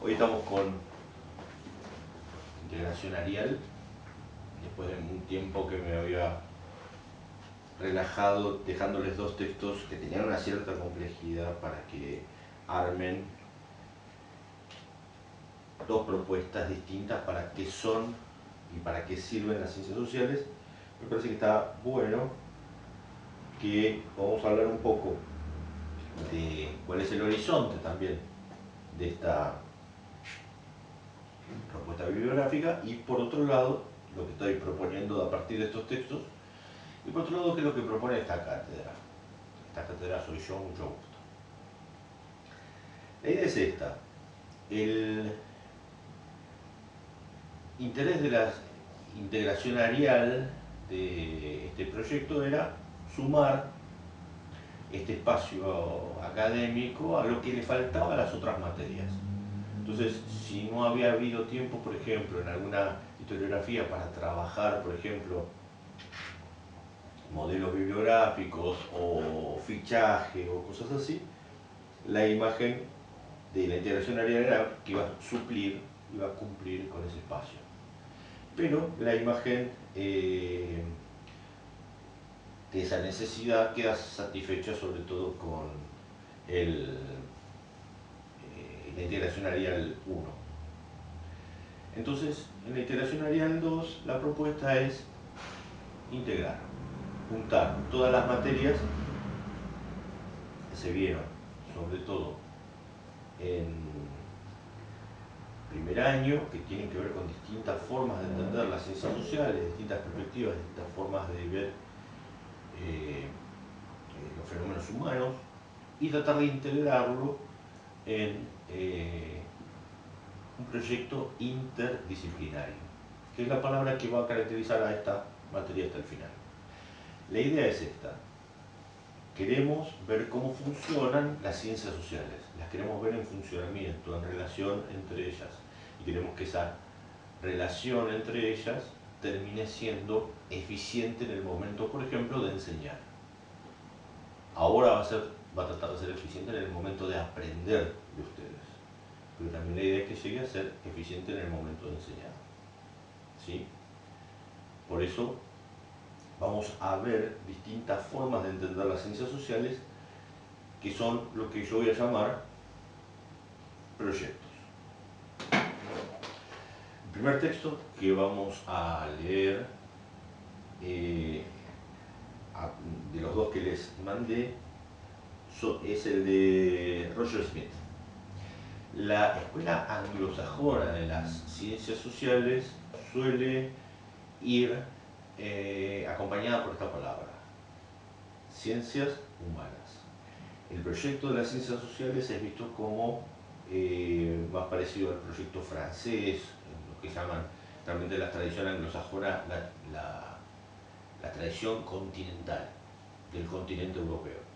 Hoy estamos con integración Arial, después de un tiempo que me había relajado dejándoles dos textos que tenían una cierta complejidad para que armen dos propuestas distintas para qué son y para qué sirven las ciencias sociales. Me parece que está bueno que vamos a hablar un poco de cuál es el horizonte también de esta propuesta bibliográfica y por otro lado lo que estoy proponiendo a partir de estos textos y por otro lado qué es lo que propone esta cátedra. Esta cátedra soy yo, mucho gusto. La idea es esta: el interés de la integración arial de este proyecto era sumar este espacio académico a lo que le faltaba a las otras materias. Entonces, si no había habido tiempo, por ejemplo, en alguna historiografía para trabajar, por ejemplo, modelos bibliográficos o fichaje o cosas así, la imagen de la integración arial era que iba a suplir, iba a cumplir con ese espacio. Pero la imagen de esa necesidad queda satisfecha sobre todo con la integración arial 1. Entonces, en la integración arial 2, la propuesta es integrar, juntar todas las materias que se vieron, sobre todo en primer año, que tienen que ver con distintas formas de entender las ciencias sociales, distintas perspectivas, distintas formas de ver los fenómenos humanos, y tratar de integrarlo en un proyecto interdisciplinario, que es la palabra que va a caracterizar a esta materia hasta el final. La idea es esta: queremos ver cómo funcionan las ciencias sociales, las queremos ver en funcionamiento, en relación entre ellas, y queremos que esa relación entre ellas termine siendo eficiente en el momento, por ejemplo, de enseñar. Ahora va a tratar de ser eficiente en el momento de aprender de ustedes, pero también la idea es que llegue a ser eficiente en el momento de enseñar. ¿Sí? Por eso vamos a ver distintas formas de entender las ciencias sociales, que son lo que yo voy a llamar proyectos. El primer texto que vamos a leer, de los dos que les mandé, es el de Roger Smith. La escuela anglosajona de las ciencias sociales suele ir acompañada por esta palabra: ciencias humanas. El proyecto de las ciencias sociales es visto como más parecido al proyecto francés, lo que llaman realmente la tradición anglosajona, la tradición continental del continente europeo.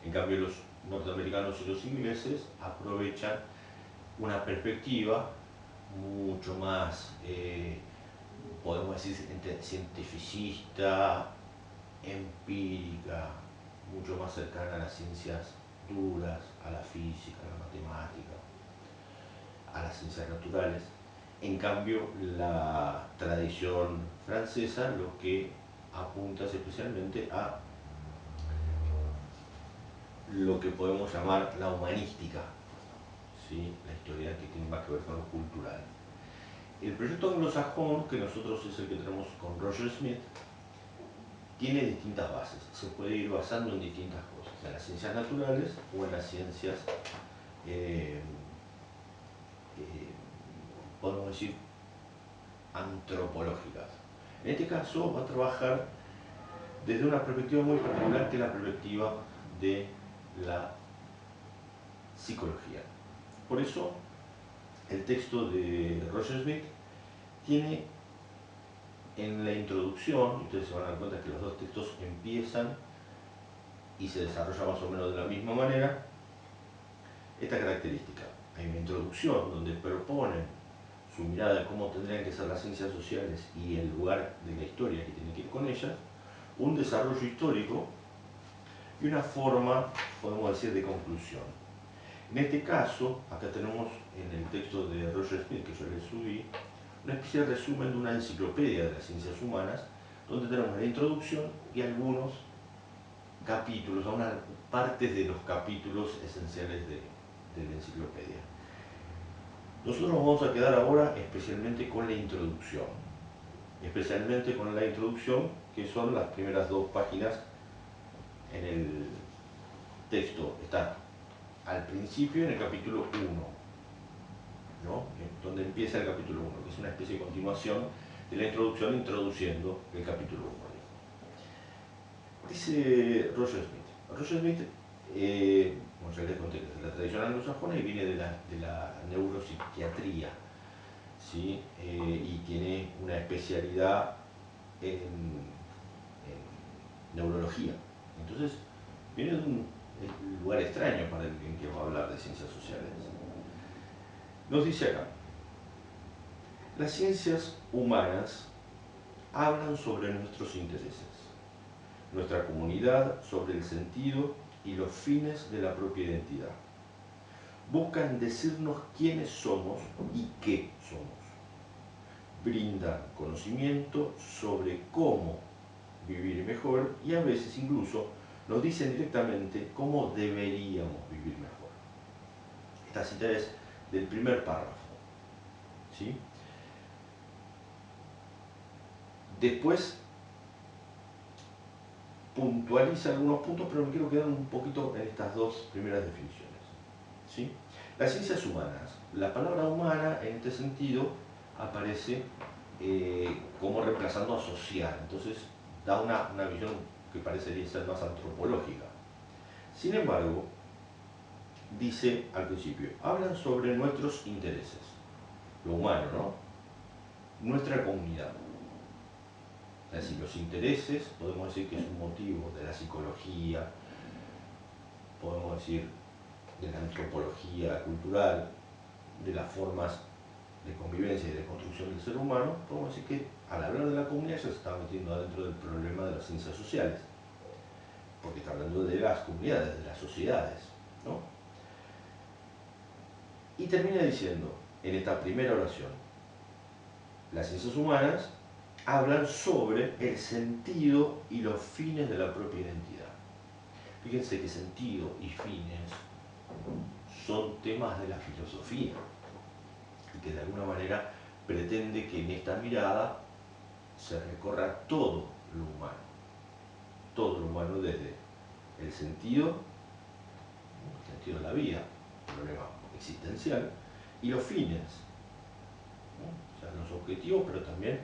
En cambio, los norteamericanos y los ingleses aprovechan una perspectiva mucho más, podemos decir, cientificista, empírica, mucho más cercana a las ciencias duras, a la física, a la matemática, a las ciencias naturales. En cambio, la tradición francesa lo que apunta es especialmente a lo que podemos llamar la humanística, ¿sí? La historia que tiene más que ver con lo cultural. El proyecto anglosajón, que nosotros es el que tenemos con Roger Smith, tiene distintas bases, se puede ir basando en distintas cosas, en las ciencias naturales o en las ciencias, podemos decir, antropológicas. En este caso va a trabajar desde una perspectiva muy particular, que es la perspectiva de la psicología. Por eso, el texto de Roger Smith tiene en la introducción, ustedes se van a dar cuenta que los dos textos empiezan y se desarrollan más o menos de la misma manera, esta característica. Hay una introducción donde proponen su mirada de cómo tendrían que ser las ciencias sociales y el lugar de la historia que tiene que ir con ellas, un desarrollo histórico y una forma, podemos decir, de conclusión. En este caso, acá tenemos en el texto de Roger Smith que yo le subí, una especie de resumen de una enciclopedia de las ciencias humanas, donde tenemos la introducción y algunos capítulos, algunas partes de los capítulos esenciales de la enciclopedia. Nosotros nos vamos a quedar ahora especialmente con la introducción, que son las primeras 2 páginas en el texto. Está al principio en el capítulo 1, ¿no? Donde empieza el capítulo 1, que es una especie de continuación de la introducción, introduciendo el capítulo 1. Dice Roger Smith, bueno, ya les conté que es de la tradición anglosajona y viene de la neuropsiquiatría, ¿sí? Y tiene una especialidad en neurología. Entonces, viene de un lugar extraño para alguien que va a hablar de ciencias sociales. Nos dice acá: las ciencias humanas hablan sobre nuestros intereses, nuestra comunidad sobre el sentido y los fines de la propia identidad. Buscan decirnos quiénes somos y qué somos. Brindan conocimiento sobre cómo vivir mejor y a veces incluso nos dicen directamente cómo deberíamos vivir mejor. Esta cita es del primer párrafo, ¿sí? Después puntualiza algunos puntos, pero me quiero quedar un poquito en estas 2 primeras definiciones, ¿sí? Las ciencias humanas. La palabra humana en este sentido aparece como reemplazando a social, entonces da una visión que parecería ser más antropológica. Sin embargo, dice al principio, hablan sobre nuestros intereses, lo humano, ¿no? Nuestra comunidad. Es decir, los intereses, podemos decir que es un motivo de la psicología, podemos decir de la antropología cultural, de las formas de convivencia y de construcción del ser humano. Podemos decir que al hablar de la comunidad ya se está metiendo adentro del problema de las ciencias sociales, porque está hablando de las comunidades, de las sociedades, ¿no? Y termina diciendo, en esta primera oración, las ciencias humanas hablan sobre el sentido y los fines de la propia identidad. Fíjense que sentido y fines son temas de la filosofía y que de alguna manera pretende que en esta mirada se recorra todo lo humano desde el sentido de la vida, el problema existencial, y los fines, ¿no? O sea, los objetivos, pero también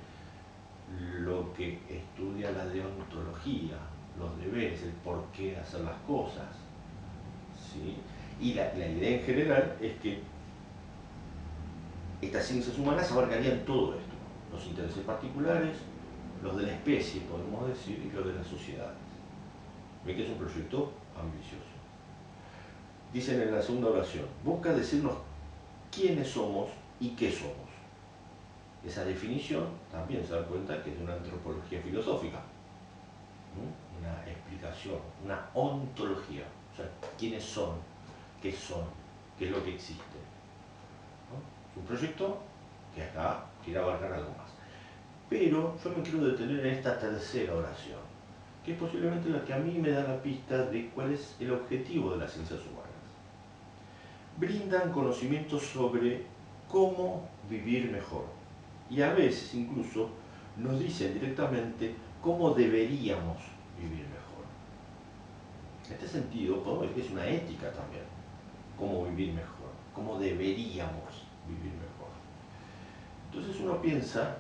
lo que estudia la deontología, los deberes, el porqué de hacer las cosas, ¿sí? Y la idea en general es que estas ciencias humanas abarcarían todo esto, los intereses particulares, los de la especie, podemos decir, y los de las sociedades. Ven que es un proyecto ambicioso. Dicen en la segunda oración, busca decirnos quiénes somos y qué somos. Esa definición también se da cuenta que es de una antropología filosófica, ¿no? Una explicación, una ontología, o sea, quiénes son, qué es lo que existe, ¿no? Es un proyecto que acá quiere abarcar algo más. Pero yo me quiero detener en esta tercera oración, que es posiblemente la que a mí me da la pista de cuál es el objetivo de las ciencias humanas. Brindan conocimientos sobre cómo vivir mejor. Y a veces incluso nos dicen directamente cómo deberíamos vivir mejor. En este sentido, podemos decir que es una ética también, cómo vivir mejor, cómo deberíamos vivir mejor. Entonces uno piensa,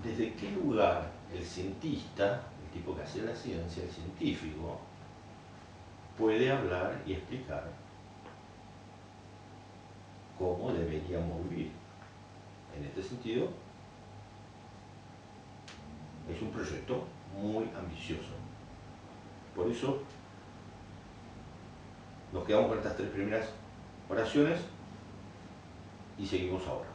¿desde qué lugar el cientista, el tipo que hace la ciencia, el científico, puede hablar y explicar cómo deberíamos vivir? En este sentido, es un proyecto muy ambicioso. Por eso, nos quedamos con estas 3 primeras oraciones y seguimos ahora.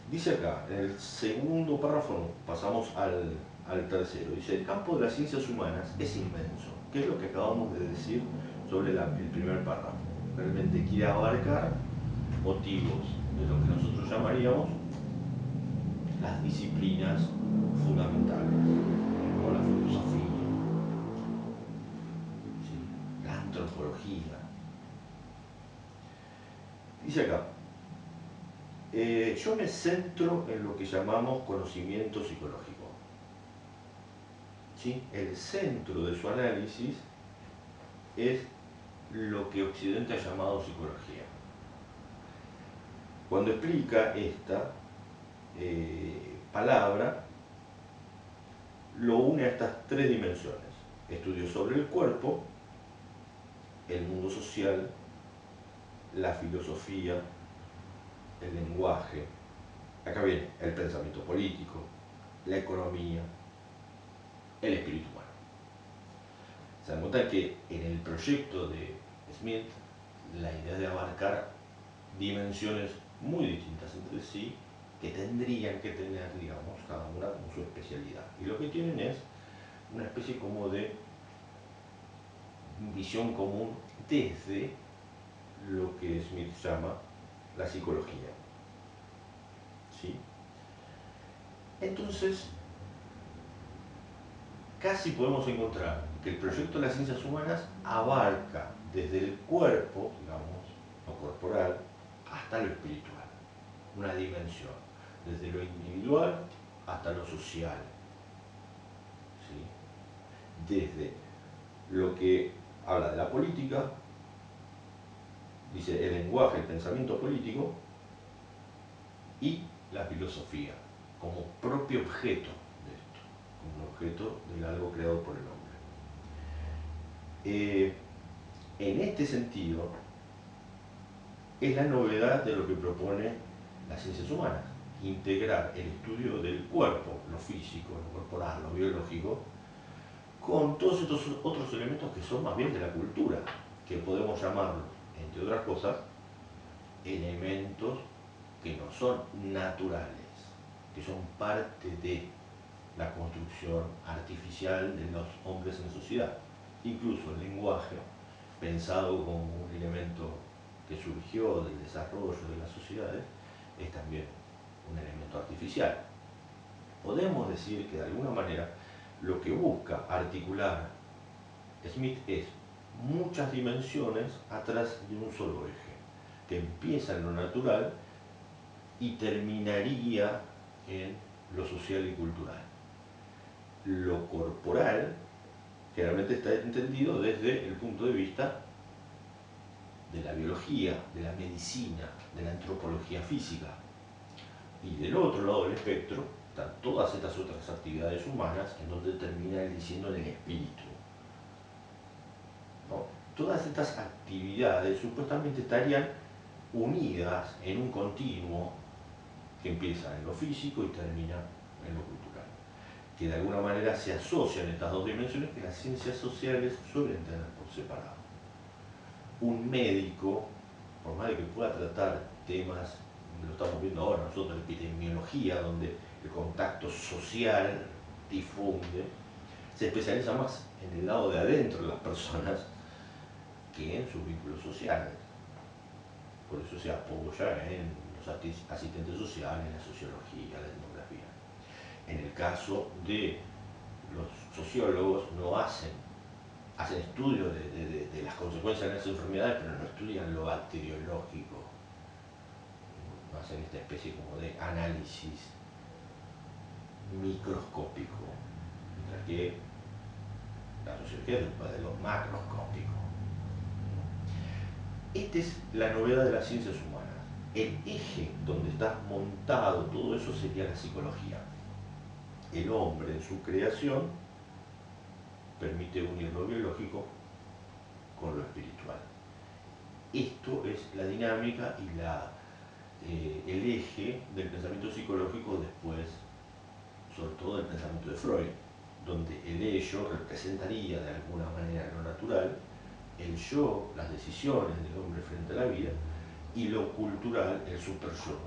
Dice acá, en el segundo párrafo, pasamos al tercero. Dice, el campo de las ciencias humanas es inmenso. ¿Qué es lo que acabamos de decir sobre el primer párrafo? Realmente quiere abarcar motivos de lo que nosotros llamaríamos las disciplinas fundamentales, como la filosofía, ¿sí? La antropología. Dice acá, yo me centro en lo que llamamos conocimiento psicológico. ¿Sí? El centro de su análisis es lo que Occidente ha llamado psicología. Cuando explica esta palabra, lo une a estas tres dimensiones: estudios sobre el cuerpo, el mundo social, la filosofía, el lenguaje, acá viene el pensamiento político, la economía, el espíritu humano. Se dan cuenta que en el proyecto de Smith la idea es de abarcar dimensiones muy distintas entre sí, que tendrían que tener, digamos, cada una con su especialidad. Y lo que tienen es una especie como de visión común desde lo que Smith llama la psicología. ¿Sí? Entonces, casi podemos encontrar que el proyecto de las ciencias humanas abarca desde el cuerpo, digamos, lo corporal, hasta lo espiritual, una dimensión, desde lo individual hasta lo social, ¿sí? Desde lo que habla de la política, dice el lenguaje, el pensamiento político, y la filosofía, como propio objeto de esto, como un objeto de algo creado por el hombre. En este sentido, es la novedad de lo que propone las ciencias humanas: integrar el estudio del cuerpo, lo físico, lo corporal, lo biológico, con todos estos otros elementos que son más bien de la cultura, que podemos llamarlos, entre otras cosas, elementos que no son naturales, que son parte de la construcción artificial de los hombres en sociedad. Incluso el lenguaje, pensado como un elemento que surgió del desarrollo de las sociedades, es también un elemento artificial. Podemos decir que de alguna manera lo que busca articular Smith es muchas dimensiones atrás de un solo eje, que empieza en lo natural y terminaría en lo social y cultural. Lo corporal generalmente está entendido desde el punto de vista de la biología, de la medicina, de la antropología física. Y del otro lado del espectro están todas estas otras actividades humanas, en donde termina él diciendo en el espíritu, ¿no? Todas estas actividades supuestamente estarían unidas en un continuo que empieza en lo físico y termina en lo cultural, que de alguna manera se asocian estas dos dimensiones que las ciencias sociales suelen tener por separado. Un médico, por más de que pueda tratar temas, lo estamos viendo ahora nosotros, epidemiología, donde el contacto social difunde, se especializa más en el lado de adentro de las personas que en sus vínculos sociales. Por eso se apoya en los asistentes sociales, la sociología, la etnografía. En el caso de los sociólogos, no hacen estudios de las consecuencias de esas enfermedades, pero no estudian lo bacteriológico, no hacen esta especie como de análisis microscópico, mientras que la sociología es después de lo macroscópico. Esta es la novedad de las ciencias humanas. El eje donde está montado todo eso sería la psicología. El hombre en su creación permite unir lo biológico con lo espiritual. Esto es la dinámica y el eje del pensamiento psicológico después, sobre todo del pensamiento de Freud, donde el ello representaría de alguna manera lo natural, el yo, las decisiones del hombre frente a la vida, y lo cultural, el super-yo,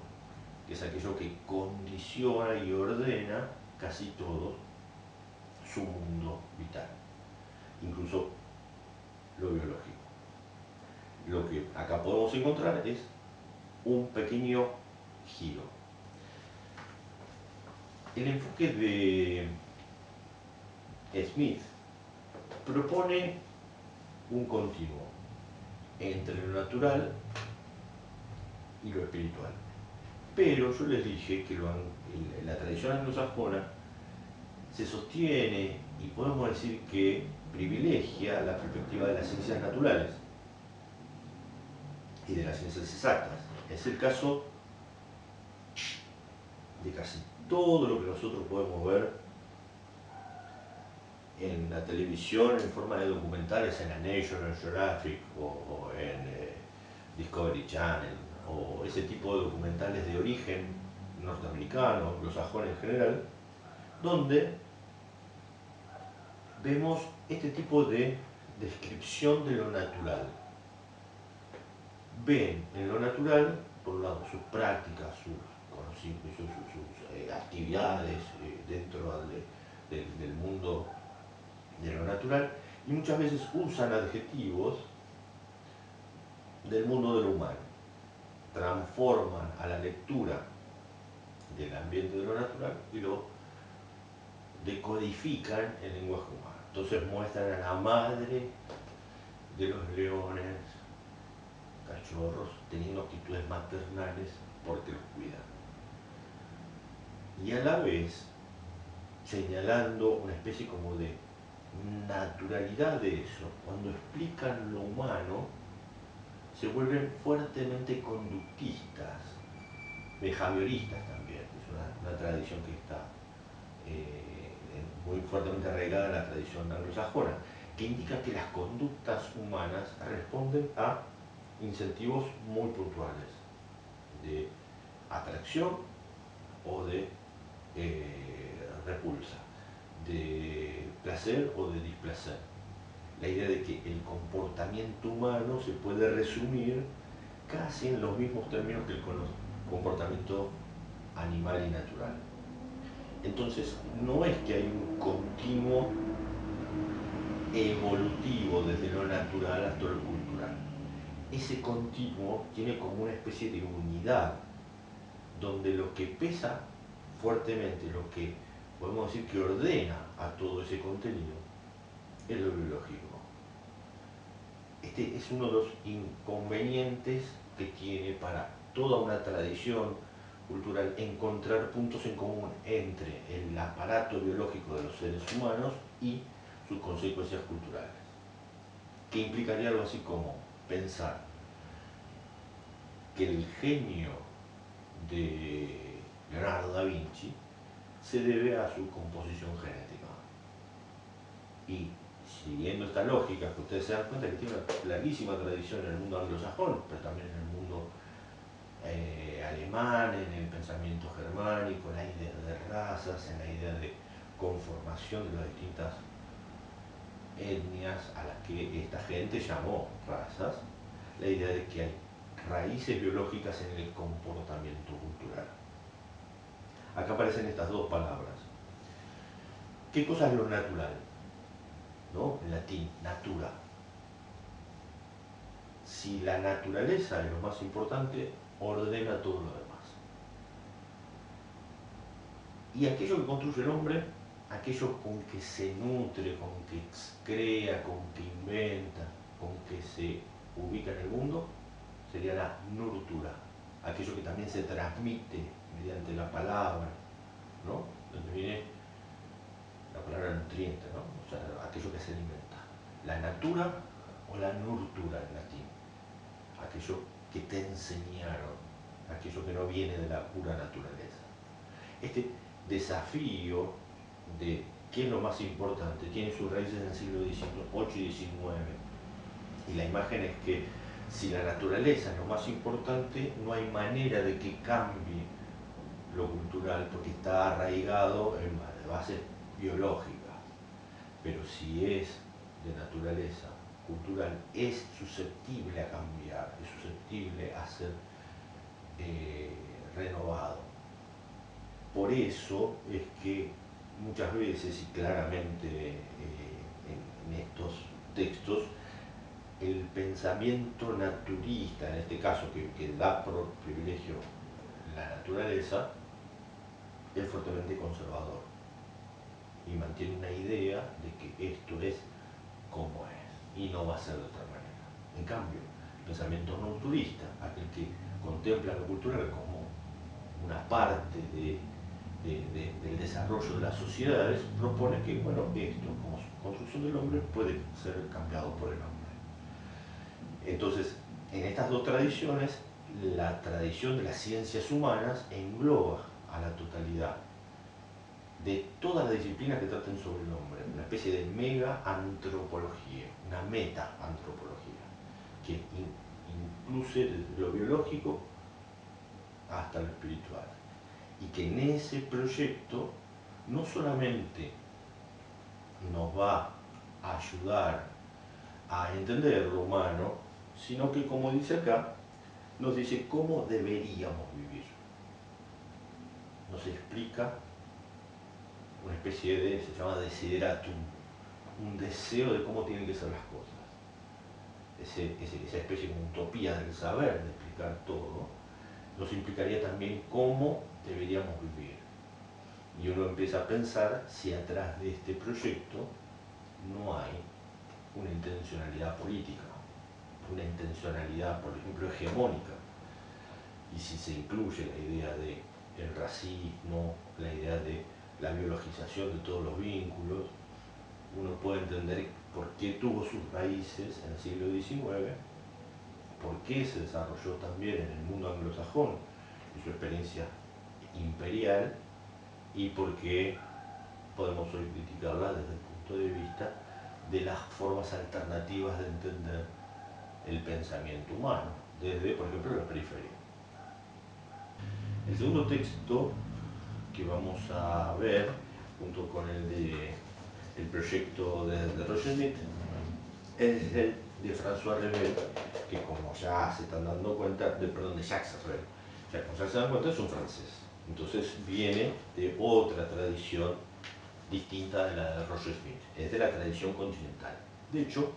que es aquello que condiciona y ordena casi todo su mundo vital, incluso lo biológico. Lo que acá podemos encontrar es un pequeño giro. El enfoque de Smith propone un continuo entre lo natural y lo espiritual. Pero yo les dije que la tradición anglosajona se sostiene y podemos decir que privilegia la perspectiva de las ciencias naturales y de las ciencias exactas. Es el caso de casi todo lo que nosotros podemos ver en la televisión en forma de documentales, en la National Geographic o en Discovery Channel, o ese tipo de documentales de origen norteamericano, anglosajón en general, donde vemos este tipo de descripción de lo natural. Ven en lo natural, por un lado, sus prácticas, sus conocimientos, sus actividades dentro del mundo de lo natural, y muchas veces usan adjetivos del mundo de lo humano. Transforman a la lectura del ambiente de lo natural y lo decodifican en lenguaje humano. Entonces muestran a la madre de los leones, cachorros, teniendo actitudes maternales porque los cuidan. Y a la vez señalando una especie como de naturalidad de eso. Cuando explican lo humano, se vuelven fuertemente conductistas, behavioristas también. Es una tradición que está muy fuertemente arraigada en la tradición anglosajona, que indica que las conductas humanas responden a incentivos muy puntuales de atracción o de repulsa, de placer o de displacer. La idea de que el comportamiento humano se puede resumir casi en los mismos términos que el comportamiento animal y natural. Entonces, no es que hay un continuo evolutivo desde lo natural hasta lo cultural. Ese continuo tiene como una especie de unidad, donde lo que pesa fuertemente, lo que podemos decir que ordena a todo ese contenido, es lo biológico. Este es uno de los inconvenientes que tiene para toda una tradición cultural encontrar puntos en común entre el aparato biológico de los seres humanos y sus consecuencias culturales, que implicaría algo así como pensar que el genio de Leonardo da Vinci se debe a su composición genética. Y siguiendo esta lógica, que ustedes se dan cuenta que tiene una larguísima tradición en el mundo anglosajón, pero también en el mundo alemán, en el pensamiento germánico, en la idea de razas, en la idea de conformación de las distintas etnias a las que esta gente llamó razas, la idea de que hay raíces biológicas en el comportamiento cultural. Acá aparecen estas dos palabras. ¿Qué cosa es lo natural? ¿No? En latín, natura. Si la naturaleza es lo más importante, ordena todo lo demás. Y aquello que construye el hombre, aquello con que se nutre, con que crea, con que inventa, con que se ubica en el mundo, sería la nurtura. Aquello que también se transmite mediante la palabra, ¿no? Donde viene la palabra nutriente, ¿no? O sea, aquello que se alimenta. La natura o la nurtura en latín. Aquello que te enseñaron, aquello que no viene de la pura naturaleza. Este desafío de qué es lo más importante tiene sus raíces en el siglo XVIII y XIX. Y la imagen es que si la naturaleza es lo más importante, no hay manera de que cambie lo cultural porque está arraigado en bases biológicas. Pero si es de naturaleza cultural, es susceptible a cambiar, es susceptible a ser renovado. Por eso es que muchas veces y claramente en estos textos el pensamiento naturista, en este caso que da por privilegio la naturaleza, es fuertemente conservador y mantiene una idea de que esto es como es y no va a ser de otra manera. En cambio, el pensamiento naturista, aquel que contempla lo cultural como una parte del desarrollo de las sociedades, propone que, bueno, esto, como construcción del hombre, puede ser cambiado por el hombre. Entonces, en estas dos tradiciones, la tradición de las ciencias humanas engloba a la totalidad de todas las disciplinas que traten sobre el hombre, una especie de mega-antropología, una meta-antropología, que incluye desde lo biológico hasta lo espiritual. Y que en ese proyecto no solamente nos va a ayudar a entender lo humano, sino que, como dice acá, nos dice cómo deberíamos vivir. Nos explica una especie de, se llama desideratum, un deseo de cómo tienen que ser las cosas. Esa especie de utopía del saber, de explicar todo, nos implicaría también cómo deberíamos vivir. Y uno empieza a pensar si atrás de este proyecto no hay una intencionalidad política, una intencionalidad, por ejemplo, hegemónica. Y si se incluye la idea del racismo, la idea de la biologización de todos los vínculos, uno puede entender por qué tuvo sus raíces en el siglo XIX, por qué se desarrolló también en el mundo anglosajón y su experiencia imperial, y por qué podemos hoy criticarla desde el punto de vista de las formas alternativas de entender el pensamiento humano, desde, por ejemplo, la periferia. El segundo texto que vamos a ver, junto con el proyecto de Roger Smith, es el de François Revel, que, como ya se están dando cuenta, de Jacques Revel. Ya, como ya se dan cuenta, es un francés. Entonces viene de otra tradición distinta de la de Roger Smith, es de la tradición continental. De hecho,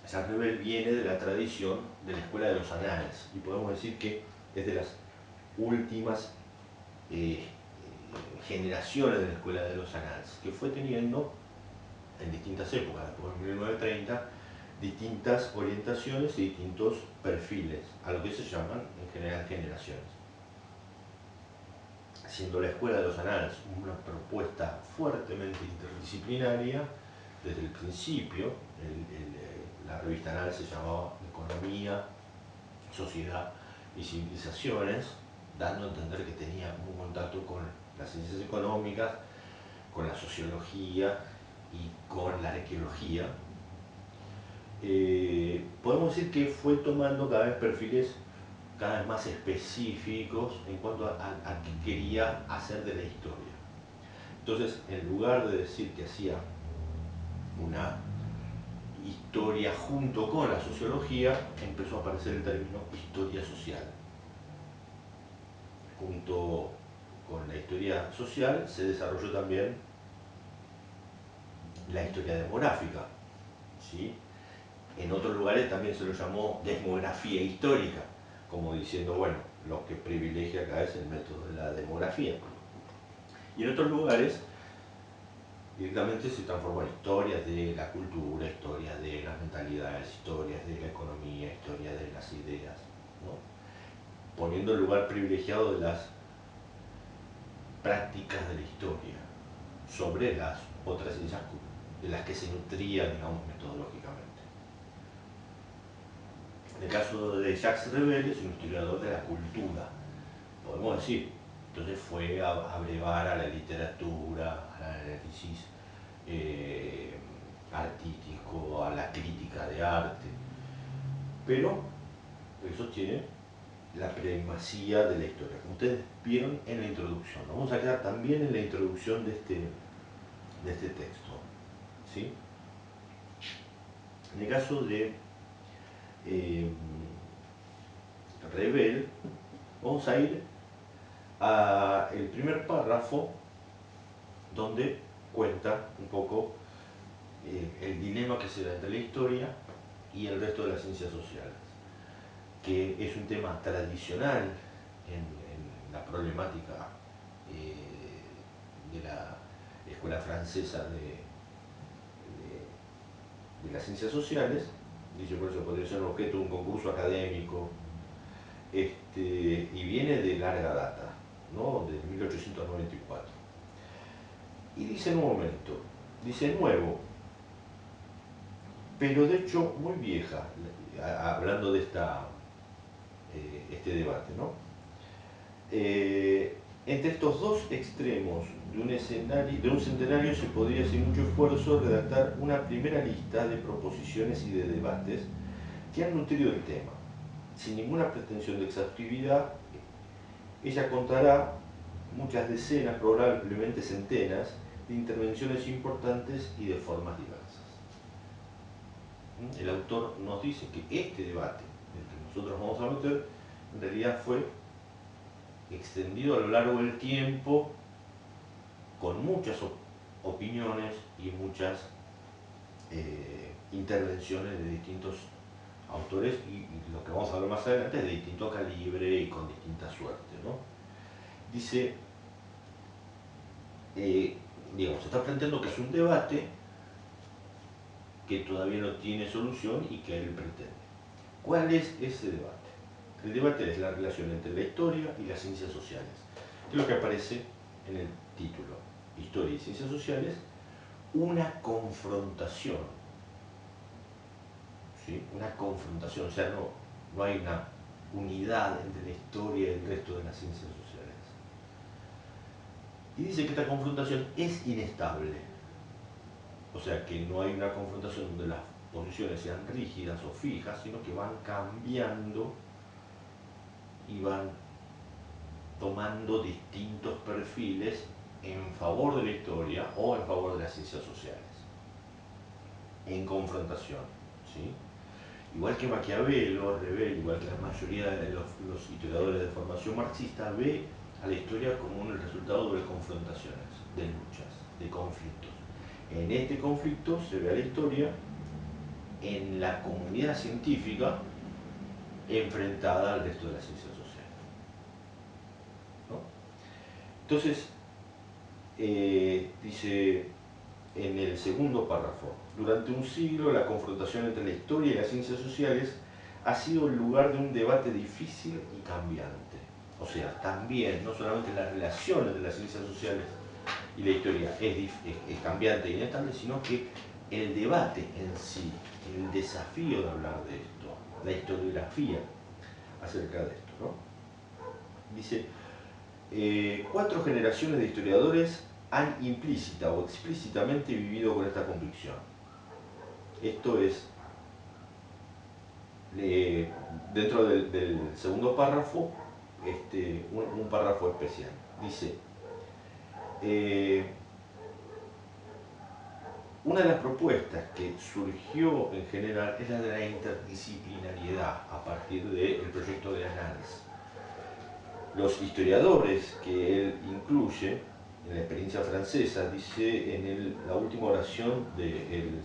Jacques Revel viene de la tradición de la Escuela de los Anales, y podemos decir que es de las últimas generaciones de la Escuela de los Anales, que fue teniendo en distintas épocas, después de 1930, distintas orientaciones y distintos perfiles, a lo que se llaman en general generaciones. Siendo la Escuela de los Anales una propuesta fuertemente interdisciplinaria, desde el principio, la revista Anal se llamaba Economía, Sociedad y Civilizaciones, dando a entender que tenía un contacto con las ciencias económicas, con la sociología y con la arqueología. Podemos decir que fue tomando cada vez perfiles cada vez más específicos en cuanto a qué quería hacer de la historia. Entonces, en lugar de decir que hacía una historia junto con la sociología, empezó a aparecer el término historia social. Junto con la historia social se desarrolló también la historia demográfica, ¿sí? En otros lugares también se lo llamó demografía histórica, como diciendo, bueno, lo que privilegia acá es el método de la demografía. Y en otros lugares directamente se transformó en historias de la cultura, historias de las mentalidades, historias de la economía, historias de las ideas, ¿no? Poniendo el lugar privilegiado de las prácticas de la historia sobre las otras ciencias de las que se nutría, digamos, metodológicamente. En el caso de Jacques Revel, es un historiador de la cultura, podemos decir. Entonces fue a brevar a la literatura, al análisis artístico, a la crítica de arte, pero eso tiene la primacía de la historia, como ustedes vieron en la introducción. Nos vamos a quedar también en la introducción de este texto, ¿sí? En el caso de Revel, vamos a ir al primer párrafo, donde cuenta un poco el dilema que se da entre la historia y el resto de las ciencias sociales, que es un tema tradicional en la problemática de la escuela francesa de las ciencias sociales. Dice, por eso podría ser objeto de un concurso académico, y viene de larga data, ¿no? De 1894. Y dice en un momento, dice nuevo, pero de hecho muy vieja, hablando de este debate, ¿no? Entre estos dos extremos de un centenario se podría sin mucho esfuerzo redactar una primera lista de proposiciones y de debates que han nutrido el tema. Sin ninguna pretensión de exhaustividad, ella contará muchas decenas, probablemente centenas, de intervenciones importantes y de formas diversas. El autor nos dice que este debate, en el que nosotros vamos a meter, en realidad fue extendido a lo largo del tiempo, con muchas opiniones y muchas intervenciones de distintos autores, y lo que vamos a ver más adelante es de distinto calibre y con distinta suerte, ¿no? Dice, digamos, se está planteando que es un debate que todavía no tiene solución y que él pretende. ¿Cuál es ese debate? El debate es la relación entre la historia y las ciencias sociales, que es lo que aparece en el título, Historia y Ciencias Sociales, una confrontación. ¿Sí? Una confrontación, o sea, no hay una unidad entre la historia y el resto de las ciencias sociales. Y dice que esta confrontación es inestable, o sea, que no hay una confrontación donde las posiciones sean rígidas o fijas, sino que van cambiando y van tomando distintos perfiles en favor de la historia o en favor de las ciencias sociales, en confrontación, ¿sí? Igual que Maquiavelo, Rebel, igual que la mayoría de los historiadores de formación marxista, ve a la historia como un resultado de confrontaciones, de luchas, de conflictos. En este conflicto se ve a la historia en la comunidad científica enfrentada al resto de las ciencias sociales, ¿no? Entonces, dice en el segundo párrafo, durante un siglo la confrontación entre la historia y las ciencias sociales ha sido el lugar de un debate difícil y cambiante. O sea, también, no solamente la relación entre las ciencias sociales y la historia es cambiante e inestable, sino que el debate en sí, el desafío de hablar de esto, la historiografía acerca de esto, ¿no? Dice, 4 generaciones de historiadores han implícita o explícitamente vivido con esta convicción. Esto es, dentro del segundo párrafo, un párrafo especial. Dice, una de las propuestas que surgió en general es la de la interdisciplinariedad a partir del proyecto de Annales. Los historiadores que él incluye en la experiencia francesa, dice en la última oración de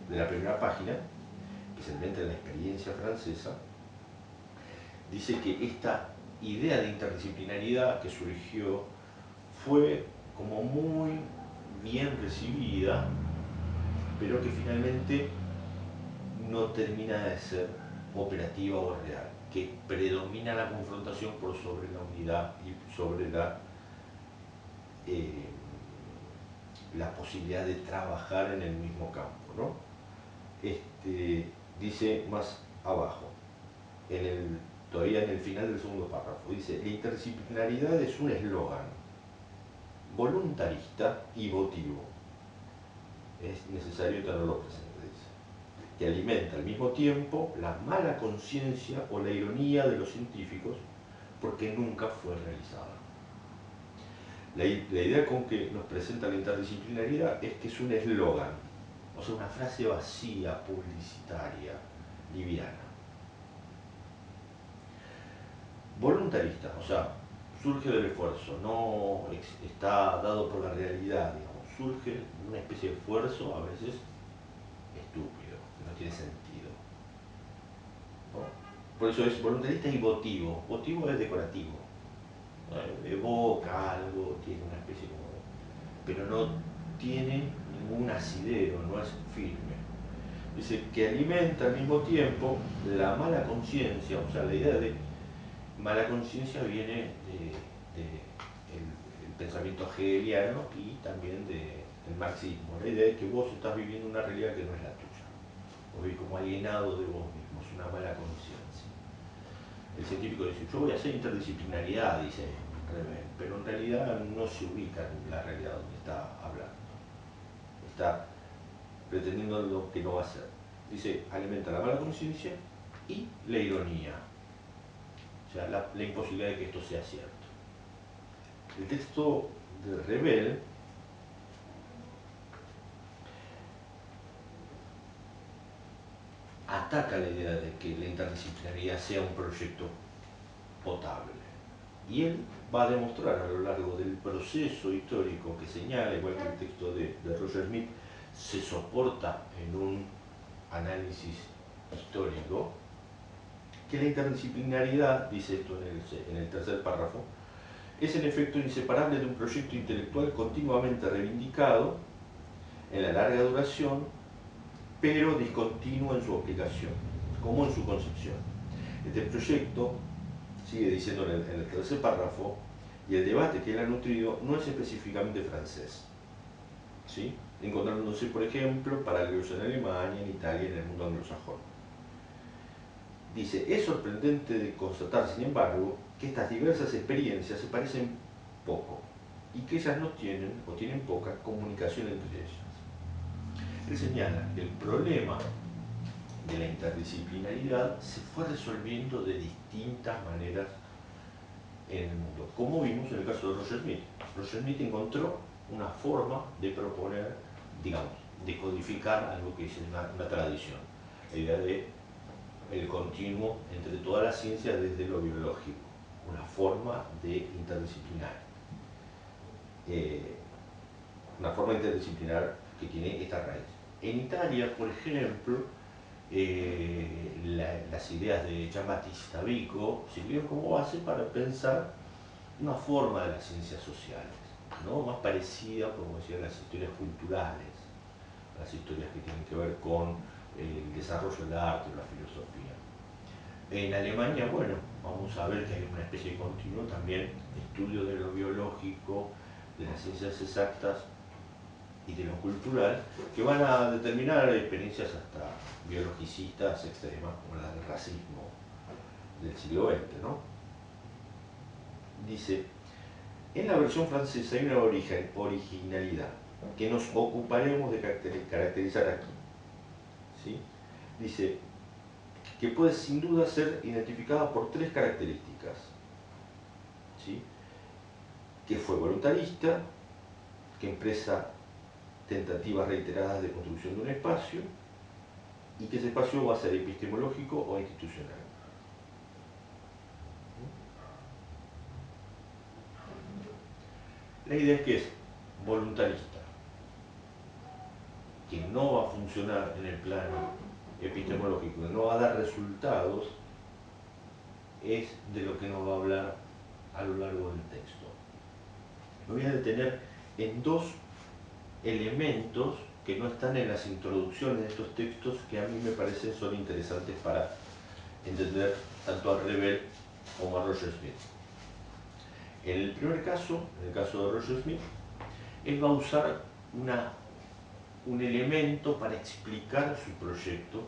la primera página, que se inventa en la experiencia francesa, dice que esta idea de interdisciplinariedad que surgió fue como muy bien recibida, pero que finalmente no termina de ser operativa o real, que predomina la confrontación por sobre la unidad y sobre la posibilidad de trabajar en el mismo campo, ¿no? Dice más abajo, todavía en el final del segundo párrafo, dice, la interdisciplinaridad es un eslogan voluntarista y votivo. Es necesario tenerlo presente, dice, que alimenta al mismo tiempo la mala conciencia o la ironía de los científicos porque nunca fue realizada. La idea con que nos presenta la interdisciplinariedad es que es un eslogan, o sea, una frase vacía, publicitaria, liviana. Voluntarista, o sea, surge del esfuerzo, no está dado por la realidad, digamos. surge una especie de esfuerzo, a veces estúpido, que no tiene sentido, ¿no? Por eso es voluntarista y votivo. Votivo es decorativo, ¿no? Evoca algo, tiene una especie como pero no tiene ningún asidero, no es firme. Dice que alimenta al mismo tiempo la mala conciencia, o sea, la idea de mala conciencia viene el pensamiento hegeliano y también del marxismo. La idea de que vos estás viviendo una realidad que no es la tuya. Vos vivís como alienado de vos mismo, es una mala conciencia. El científico dice, yo voy a hacer interdisciplinaridad, dice Revel, pero en realidad no se ubica en la realidad donde está hablando. Está pretendiendo lo que no va a ser. Dice, alimenta la mala conciencia y la ironía. O sea, la imposibilidad de que esto sea cierto. El texto de Revel ataca la idea de que la interdisciplinaridad sea un proyecto potable. Y él va a demostrar a lo largo del proceso histórico que señala, igual que el texto de Roger Smith, se soporta en un análisis histórico, que la interdisciplinaridad, dice esto en el tercer párrafo, es en efecto inseparable de un proyecto intelectual continuamente reivindicado en la larga duración, pero discontinuo en su aplicación, como en su concepción. Este proyecto, sigue diciendo en el tercer párrafo, y el debate que él ha nutrido no es específicamente francés, ¿sí? Encontrándose, por ejemplo, paralelos en Alemania, en Italia y en el mundo anglosajón. Dice, es sorprendente de constatar, sin embargo, que estas diversas experiencias se parecen poco y que ellas no tienen o tienen poca comunicación entre ellas. Él señala que el problema de la interdisciplinaridad se fue resolviendo de distintas maneras en el mundo, como vimos en el caso de Roger Smith. Roger Smith encontró una forma de proponer, digamos, de codificar algo que es una tradición, la idea de el continuo entre todas las ciencias desde lo biológico, una forma de interdisciplinar. Una forma interdisciplinar que tiene esta raíz. En Italia, por ejemplo, las ideas de Giambattista Vico sirvieron como base para pensar una forma de las ciencias sociales, ¿no? Más parecida, como decía, a las historias culturales, a las historias que tienen que ver con el desarrollo del arte o la filosofía. En Alemania, bueno, vamos a ver que hay una especie de continuo también de estudio de lo biológico, de las ciencias exactas y de lo cultural, que van a determinar experiencias hasta biologicistas extremas, como la del racismo del siglo XX, ¿no? Dice, en la versión francesa hay una originalidad que nos ocuparemos de caracterizar aquí, ¿sí? Dice, que puede sin duda ser identificada por tres características, ¿sí? Que fue voluntarista, que empresa tentativas reiteradas de construcción de un espacio y que ese espacio va a ser epistemológico o institucional. La idea es que es voluntarista, que no va a funcionar en el plano epistemológico, que no va a dar resultados, es de lo que nos va a hablar a lo largo del texto. Me voy a detener en dos elementos que no están en las introducciones de estos textos que a mí me parecen son interesantes para entender tanto a Revel como a Roger Smith. En el primer caso, en el caso de Roger Smith, él va a usar un elemento para explicar su proyecto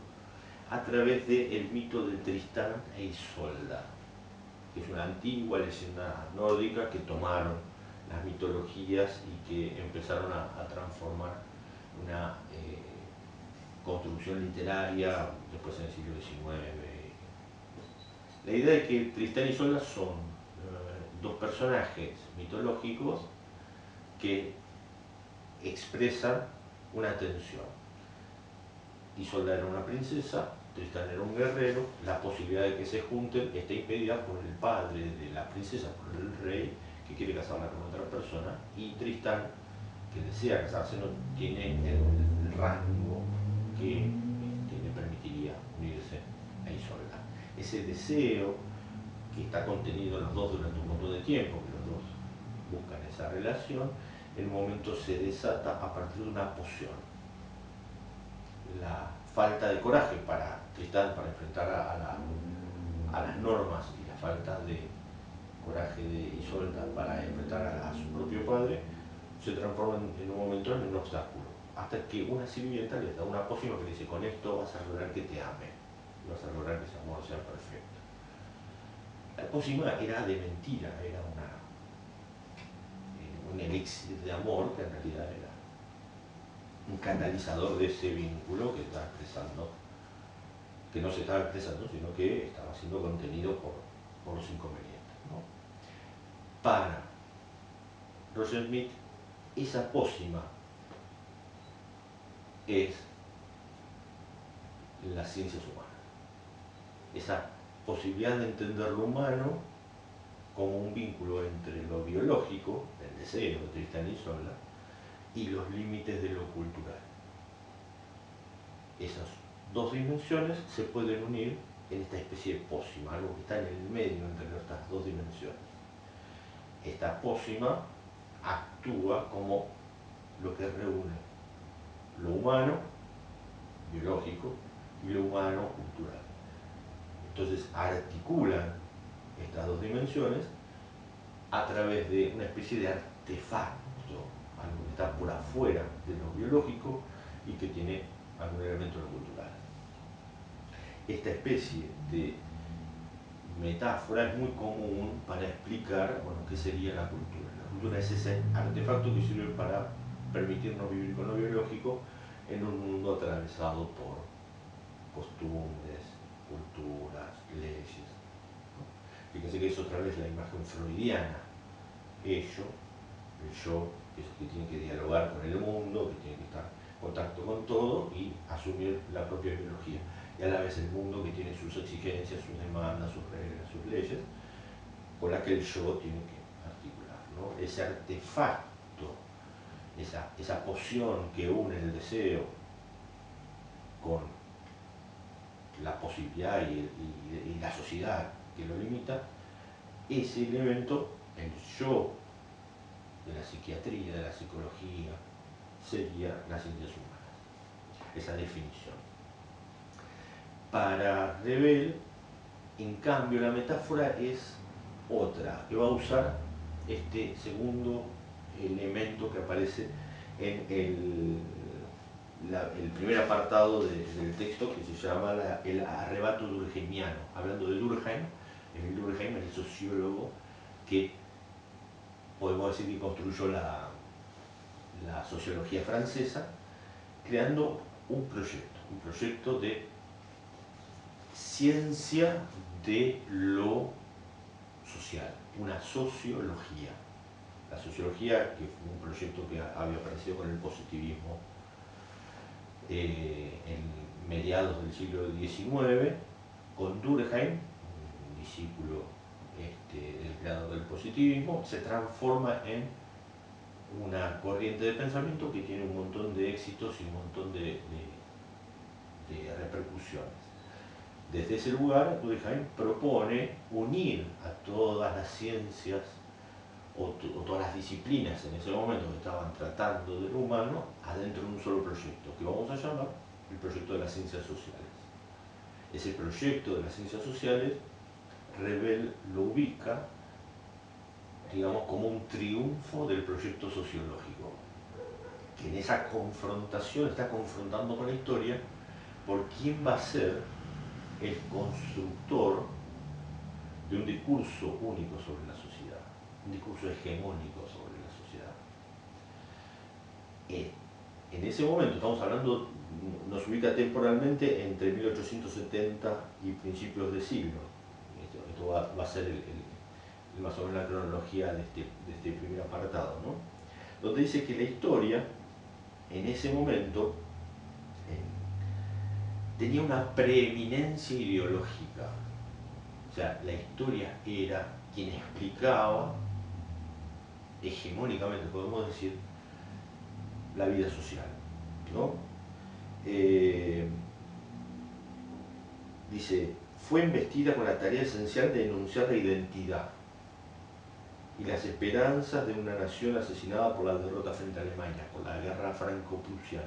a través del mito de Tristán e Isolda, que es una antigua leyenda nórdica que tomaron las mitologías y que empezaron a transformar una construcción literaria después en el siglo XIX. La idea es que Tristán y Isolda son dos personajes mitológicos que expresan una tensión. Isolda era una princesa, Tristán era un guerrero, la posibilidad de que se junten está impedida por el padre de la princesa, por el rey, que quiere casarla con otra persona, y Tristán que desea casarse no tiene el rango que le permitiría unirse a Isolda. Ese deseo que está contenido en los dos durante un montón de tiempo, que los dos buscan esa relación, en un momento se desata a partir de una poción. La falta de coraje para Tristán para enfrentar a las normas y la falta de coraje de Isolda para enfrentar a su propio padre se transforma en un momento en un obstáculo, hasta que una sirvienta les da una pócima que le dice: con esto vas a lograr que te ame, vas a lograr que ese amor sea perfecto. La pócima era de mentira, era un elixir de amor que en realidad era un canalizador de ese vínculo que estaba expresando, que no se estaba expresando, sino que estaba siendo contenido por los inconvenientes, ¿no? Para Roger Smith, esa pócima es las ciencias humanas, esa posibilidad de entender lo humano como un vínculo entre lo biológico, el deseo de Tristán y Isolda, y los límites de lo cultural. Esas dos dimensiones se pueden unir en esta especie de pócima, algo que está en el medio entre estas dos dimensiones. Esta pócima actúa como lo que reúne lo humano, biológico, y lo humano, cultural. Entonces articulan estas dos dimensiones a través de una especie de artefacto, algo que está por afuera de lo biológico y que tiene algún elemento de lo cultural. Esta especie de metáfora es muy común para explicar, bueno, qué sería la cultura. La cultura es ese artefacto que sirve para permitirnos vivir con lo biológico en un mundo atravesado por costumbres, culturas, leyes, ¿no? Fíjense que es otra vez la imagen freudiana. El yo, que es el que tiene que dialogar con el mundo, que tiene que estar en contacto con todo y asumir la propia biología. Y a la vez el mundo, que tiene sus exigencias, sus demandas, sus reglas, sus leyes, con la que el yo tiene que articular, ¿no? Ese artefacto, esa poción que une el deseo con la posibilidad y la sociedad que lo limita, ese elemento, el yo de la psiquiatría, de la psicología, sería las ciencias humanas. Esa definición. Para Revel, en cambio, la metáfora es otra, que va a usar este segundo elemento que aparece en el primer apartado del texto, que se llama el arrebato durkheimiano. Hablando de Durkheim, Emil Durkheim es el sociólogo que podemos decir que construyó la sociología francesa, creando un proyecto de ciencia de lo social, una sociología. La sociología, que fue un proyecto que había aparecido con el positivismo en mediados del siglo XIX, con Durkheim, un discípulo del creador del positivismo, se transforma en una corriente de pensamiento que tiene un montón de éxitos y un montón de repercusiones. Desde ese lugar, Durkheim propone unir a todas las ciencias o todas las disciplinas en ese momento que estaban tratando del humano adentro de un solo proyecto, que vamos a llamar el proyecto de las ciencias sociales. Ese proyecto de las ciencias sociales, Revel lo ubica, digamos, como un triunfo del proyecto sociológico, que en esa confrontación está confrontando con la historia por quién va a ser el constructor de un discurso único sobre la sociedad, un discurso hegemónico sobre la sociedad. En ese momento, estamos hablando, nos ubica temporalmente entre 1870 y principios de siglo. Esto va a ser más o menos la cronología de este primer apartado, ¿no? Donde dice que la historia, en ese momento, tenía una preeminencia ideológica. O sea, la historia era quien explicaba, hegemónicamente podemos decir, la vida social, ¿no? Dice, fue investida con la tarea esencial de denunciar la identidad y las esperanzas de una nación asesinada por la derrota frente a Alemania, por la guerra franco-prusiana.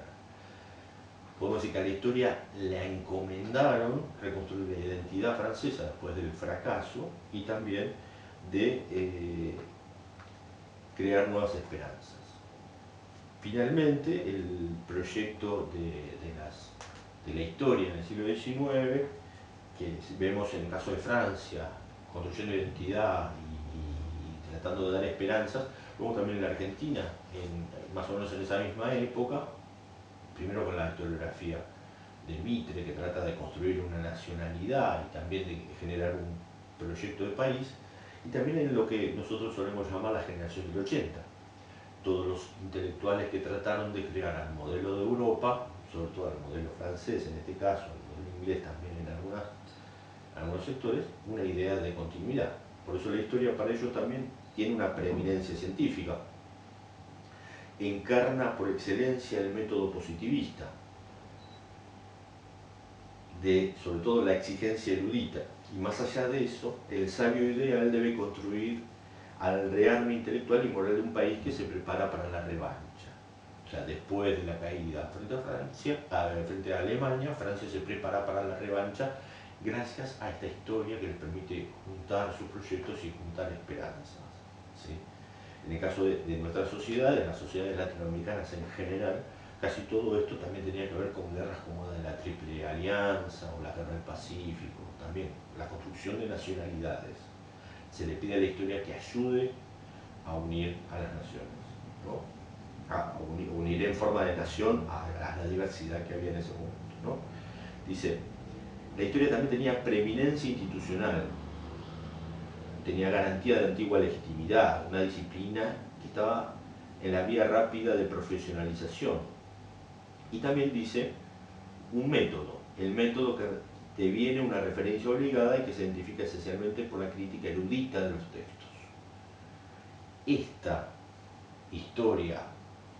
Podemos decir que a la historia le encomendaron reconstruir la identidad francesa después del fracaso y también de crear nuevas esperanzas. Finalmente, el proyecto de la historia en el siglo XIX, que vemos en el caso de Francia, construyendo identidad y tratando de dar esperanzas, luego también en la Argentina, más o menos en esa misma época, primero con la historiografía de Mitre, que trata de construir una nacionalidad y también de generar un proyecto de país, y también en lo que nosotros solemos llamar la generación del 80. Todos los intelectuales que trataron de crear al modelo de Europa, sobre todo al modelo francés en este caso, al modelo inglés también en algunos sectores, una idea de continuidad. Por eso la historia para ellos también tiene una preeminencia científica. Encarna por excelencia el método positivista, de sobre todo la exigencia erudita. Y más allá de eso, el sabio ideal debe construir al rearme intelectual y moral de un país que se prepara para la revancha. O sea, después de la caída frente a Alemania, Francia se prepara para la revancha gracias a esta historia que les permite juntar sus proyectos y juntar esperanzas, ¿sí? En el caso de nuestras sociedades, las sociedades latinoamericanas en general, casi todo esto también tenía que ver con guerras como la de la Triple Alianza o la Guerra del Pacífico, también la construcción de nacionalidades. Se le pide a la historia que ayude a unir a las naciones, ¿no? A unir en forma de nación a la diversidad que había en ese momento, ¿no? Dice, la historia también tenía preeminencia institucional, tenía garantía de antigua legitimidad, una disciplina que estaba en la vía rápida de profesionalización. Y también dice un método, el método que deviene una referencia obligada y que se identifica esencialmente por la crítica erudita de los textos. Esta historia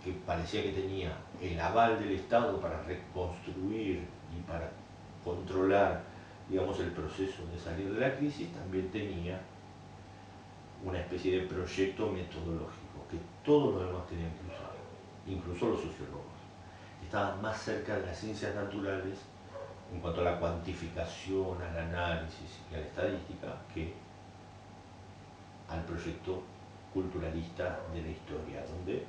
que parecía que tenía el aval del Estado para reconstruir y para controlar, digamos, el proceso de salir de la crisis, también tenía una especie de proyecto metodológico que todos los demás tenían que usar, incluso los sociólogos. Estaban más cerca de las ciencias naturales en cuanto a la cuantificación, al análisis y a la estadística que al proyecto culturalista de la historia, donde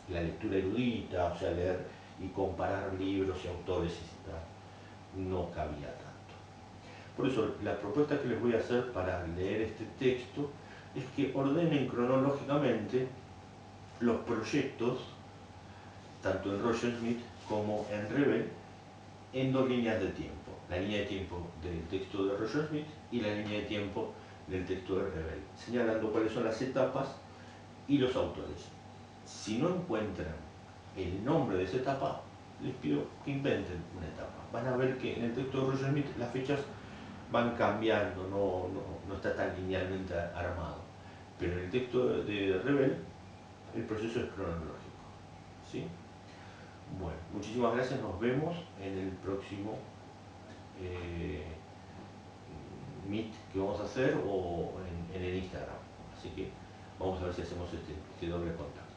la lectura erudita, o sea, leer y comparar libros y autores y citar, no cabía tanto. Por eso, la propuesta que les voy a hacer para leer este texto es que ordenen cronológicamente los proyectos, tanto en Roger Smith como en Revel, en dos líneas de tiempo. La línea de tiempo del texto de Roger Smith y la línea de tiempo del texto de Revel, señalando cuáles son las etapas y los autores. Si no encuentran el nombre de esa etapa, les pido que inventen una etapa. Van a ver que en el texto de Roger Smith las fechas van cambiando, no está tan linealmente armado. Pero en el texto de Revel, el proceso es cronológico, ¿sí? Bueno, muchísimas gracias, nos vemos en el próximo Meet que vamos a hacer o en el Instagram. Así que vamos a ver si hacemos este doble contacto.